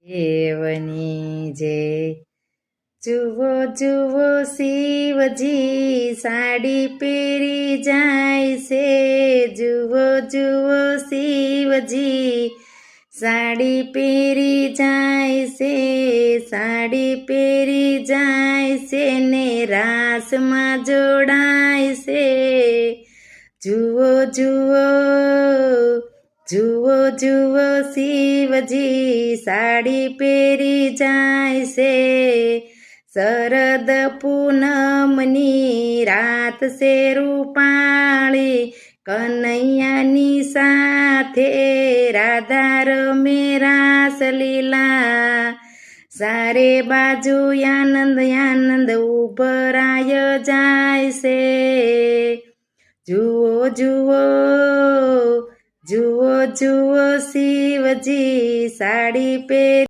દેવની જય. જુઓ જુઓ શિવજી સાડી પહેરી જાય છે. જુઓ જુઓ શિવજી સાડી પહેરી જાય છે. સાડી પહેરી જાય છે ને રાસમાં જોડાય છે. જુઓ જુઓ જુઓ જુઓ શિવજી સાડી પહેરી જાય છે. શરદ પૂનમની રાત છે રૂપાળી, કનૈયાની સાથે રાધા રમે રાસલીલા. સારે બાજુ આનંદ આનંદ ઉભરાય જાય છે. જુઓ જુઓ જુઓ જુઓ શિવજી સાડી પહેરી